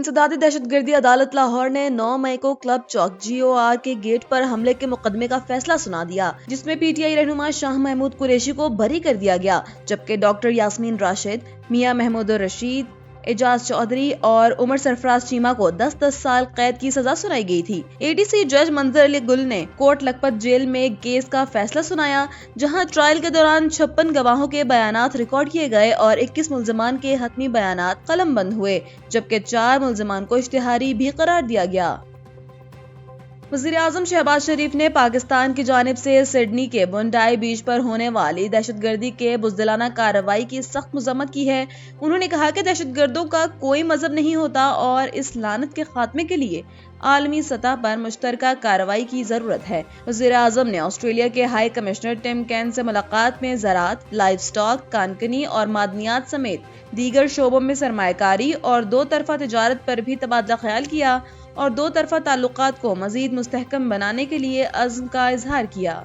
انسدادی دہشت گردی عدالت لاہور نے 9 مئی کو کلب چوک GOR کے گیٹ پر حملے کے مقدمے کا فیصلہ سنا دیا، جس میں PTI رہنما شاہ محمود قریشی کو بری کر دیا گیا، جبکہ ڈاکٹر یاسمین راشد، میاں محمود الرشید، اعجاز چودھری اور عمر سرفراز چیمہ کو 10 سال قید کی سزا سنائی گئی تھی۔ ADC جج منظر علی گل نے کوٹ لکھپت جیل میں کیس کا فیصلہ سنایا، جہاں ٹرائل کے دوران 56 گواہوں کے بیانات ریکارڈ کیے گئے اور 21 ملزمان کے حتمی بیانات قلم بند ہوئے، جبکہ 4 ملزمان کو اشتہاری بھی قرار دیا گیا۔ وزیراعظم شہباز شریف نے پاکستان کی جانب سے سڈنی کے بونڈائی بیچ پر ہونے والی دہشت گردی کے بزدلانہ کارروائی کی سخت مذمت کی ہے۔ انہوں نے کہا کہ دہشت گردوں کا کوئی مذہب نہیں ہوتا اور اس لعنت کے خاتمے کے لیے عالمی سطح پر مشترکہ کارروائی کی ضرورت ہے۔ وزیراعظم نے آسٹریلیا کے high commissioner Tim can say ملاقات میں زراعت، لائیو سٹاک، کانکنی اور معدنیات سمیت دیگر شعبوں میں سرمایہ کاری اور دو طرفہ تجارت پر بھی تبادلہ خیال کیا اور دو طرفہ تعلقات کو مزید مستحکم بنانے کے لیے عزم کا اظہار کیا۔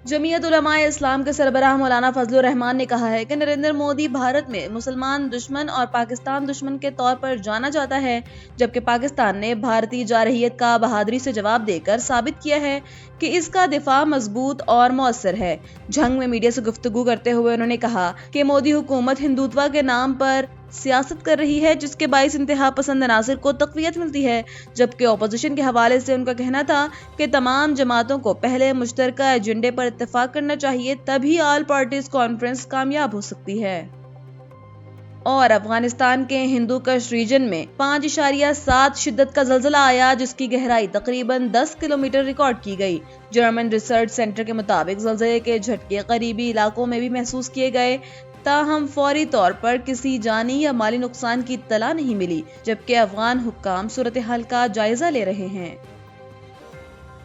جمعیت علماء اسلام کے سربراہ مولانا فضل الرحمان نے کہا ہے کہ نریندر مودی بھارت میں مسلمان دشمن اور پاکستان دشمن کے طور پر جانا جاتا ہے، جبکہ پاکستان نے بھارتی جارحیت کا بہادری سے جواب دے کر ثابت کیا ہے کہ اس کا دفاع مضبوط اور مؤثر ہے۔ جھنگ میں میڈیا سے گفتگو کرتے ہوئے انہوں نے کہا کہ مودی حکومت ہندوتوا کے نام پر سیاست کر رہی ہے، جس کے باعث انتہا پسند عناصر کو تقویت ملتی ہے، جبکہ اپوزیشن کے حوالے سے ان کا کہنا تھا کہ تمام جماعتوں کو پہلے مشترکہ ایجنڈے پر اتفاق کرنا چاہیے، تبھی آل پارٹیز کانفرنس کامیاب ہو سکتی ہے۔ اور افغانستان کے ہندو کش ریجن میں 5.7 شدت کا زلزلہ آیا، جس کی گہرائی تقریباً 10 کلومیٹر ریکارڈ کی گئی۔ جرمن ریسرچ سینٹر کے مطابق زلزلے کے جھٹکے قریبی علاقوں میں بھی محسوس کیے گئے، تاہم فوری طور پر کسی جانی یا مالی نقصان کی اطلاع نہیں ملی، جبکہ افغان حکام صورتحال کا جائزہ لے رہے ہیں۔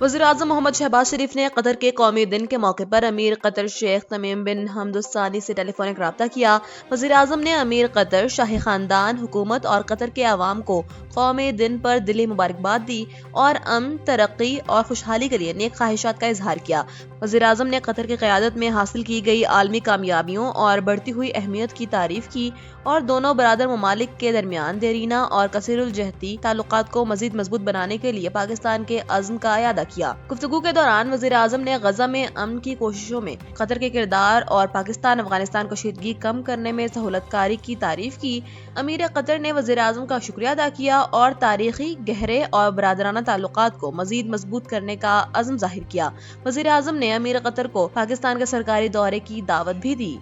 وزیراعظم محمد شہباز شریف نے قطر کے قومی دن کے موقع پر امیر قطر شیخ تمیم بن حمد الثانی سے ٹیلی فونک رابطہ کیا۔ وزیراعظم نے امیر قطر، شاہی خاندان، حکومت اور قطر کے عوام کو قومی دن پر دلی مبارکباد دی اور امن، ترقی اور خوشحالی کے لیے نیک خواہشات کا اظہار کیا۔ وزیراعظم نے قطر کی قیادت میں حاصل کی گئی عالمی کامیابیوں اور بڑھتی ہوئی اہمیت کی تعریف کی اور دونوں برادر ممالک کے درمیان دیرینہ اور کثیر الجہتی تعلقات کو مزید مضبوط بنانے کے لیے پاکستان کے عزم کا اعادہ کیا۔ گفتگو کے دوران وزیراعظم نے غزہ میں امن کی کوششوں میں قطر کے کردار اور پاکستان افغانستان کشیدگی کم کرنے میں سہولت کاری کی تعریف کی۔ امیر قطر نے وزیراعظم کا شکریہ ادا کیا اور تاریخی، گہرے اور برادرانہ تعلقات کو مزید مضبوط کرنے کا عزم ظاہر کیا۔ وزیراعظم نے امیر قطر کو پاکستان کے سرکاری دورے کی دعوت بھی دی۔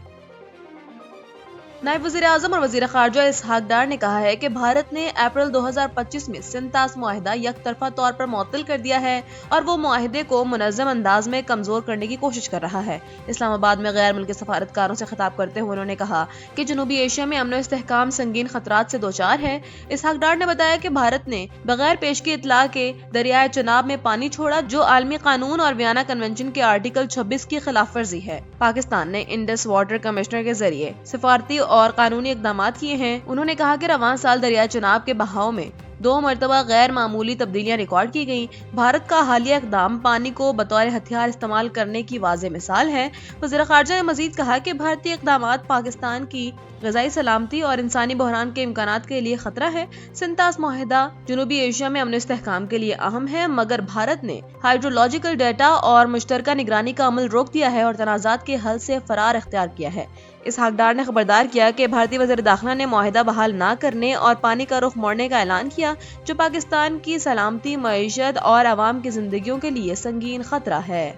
نائب وزیر اعظم اور وزیر خارجہ اسحاق ڈار نے کہا ہے کہ بھارت نے اپریل 2025 میں سنتاس معاہدہ یک طرفہ طور پر معطل کر دیا ہے اور وہ معاہدے کو منظم انداز میں کمزور کرنے کی کوشش کر رہا ہے۔ اسلام آباد میں غیر ملکی سفارتکاروں سے خطاب کرتے ہوئے انہوں نے کہا کہ جنوبی ایشیا میں امن و استحکام سنگین خطرات سے دوچار ہے۔ اسحاق ڈار نے بتایا کہ بھارت نے بغیر پیشگی اطلاع کے دریائے چناب میں پانی چھوڑا، جو عالمی قانون اور ویانا کنونشن کے آرٹیکل 26 کی خلاف ورزی ہے۔ پاکستان نے انڈس واٹر کمشنر کے ذریعے سفارتی اور قانونی اقدامات کیے ہیں۔ انہوں نے کہا کہ رواں سال دریائے چناب کے بہاؤ میں 2 مرتبہ غیر معمولی تبدیلیاں ریکارڈ کی گئیں۔ بھارت کا حالیہ اقدام پانی کو بطور ہتھیار استعمال کرنے کی واضح مثال ہے۔ وزیر خارجہ نے مزید کہا کہ بھارتی اقدامات پاکستان کی غذائی سلامتی اور انسانی بحران کے امکانات کے لیے خطرہ ہے۔ سنتاس معاہدہ جنوبی ایشیا میں امن و استحکام کے لیے اہم ہے، مگر بھارت نے ہائیڈرولوجیکل ڈیٹا اور مشترکہ نگرانی کا عمل روک دیا ہے اور تنازعات کے حل سے فرار اختیار کیا ہے۔ اسحاق ڈار نے خبردار کیا کہ بھارتی وزیر داخلہ نے معاہدہ بحال نہ کرنے اور پانی کا رخ موڑنے کا اعلان کیا، جو پاکستان کی سلامتی، معیشت اور عوام کی زندگیوں کے لیے سنگین خطرہ ہے۔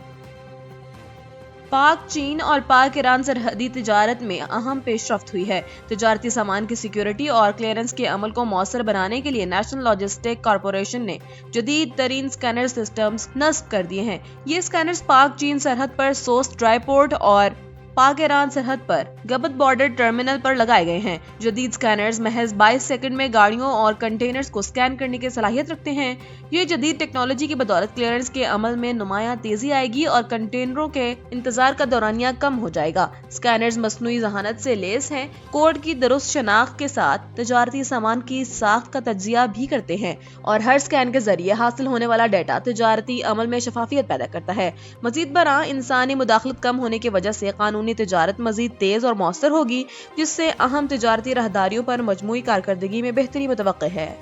پاک چین اور پاک ایران سرحدی تجارت میں اہم پیش رفت ہوئی ہے۔ تجارتی سامان کی سیکیورٹی اور کلیئرنس کے عمل کو مؤثر بنانے کے لیے نیشنل لاجسٹک کارپوریشن نے جدید ترین سکینر سسٹمز نصب کر دیے ہیں۔ یہ سکینرز پاک چین سرحد پر سوس ڈرائی پورٹ اور پاک ایران سرحد پر گبت بارڈر ٹرمینل پر لگائے گئے ہیں۔ جدید سکینرز محض 22 سیکنڈ میں گاڑیوں اور کنٹینرز کو سکین کرنے کی صلاحیت رکھتے ہیں۔ یہ جدید ٹیکنالوجی کی بدولت کلیئرنس کے عمل میں نمایاں تیزی آئے گی اور کنٹینروں کے انتظار کا دورانیہ کم ہو جائے گا۔ سکینرز مصنوعی ذہانت سے لیس ہیں، کوڈ کی درست شناخت کے ساتھ تجارتی سامان کی ساخت کا تجزیہ بھی کرتے ہیں اور ہر سکین کے ذریعے حاصل ہونے والا ڈیٹا تجارتی عمل میں شفافیت پیدا کرتا ہے۔ مزید برآں انسانی مداخلت کم ہونے کی وجہ سے قانونی بیرونی تجارت مزید تیز اور مؤثر ہوگی، جس سے اہم تجارتی راہداریوں پر مجموعی کارکردگی میں بہتری متوقع ہے۔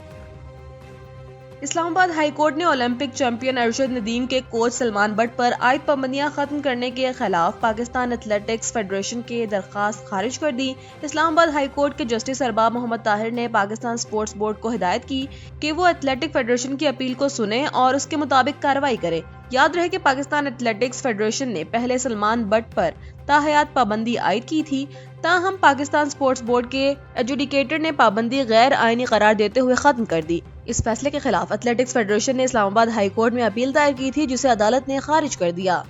اسلام آباد ہائی کورٹ نے اولمپک چیمپئن ارشد ندیم کے کوچ سلمان بٹ پر عائد پابندیاں ختم کرنے کے خلاف پاکستان ایتھلیٹکس فیڈریشن کی درخواست خارج کر دی۔ اسلام آباد ہائی کورٹ کے جسٹس ارباب محمد طاہر نے پاکستان سپورٹس بورڈ کو ہدایت کی کہ وہ ایتھلیٹک فیڈریشن کی اپیل کو سنے اور اس کے مطابق کارروائی کرے۔ یاد رہے کہ پاکستان ایتھلیٹکس فیڈریشن نے پہلے سلمان بٹ پر تاحیات پابندی عائد کی تھی، تاہم پاکستان سپورٹس بورڈ کے ایڈجوڈیکیٹر نے پابندی غیر آئینی قرار دیتے ہوئے ختم کر دی۔ اس فیصلے کے خلاف ایتھلیٹکس فیڈریشن نے اسلام آباد ہائی کورٹ میں اپیل دائر کی تھی، جسے عدالت نے خارج کر دیا۔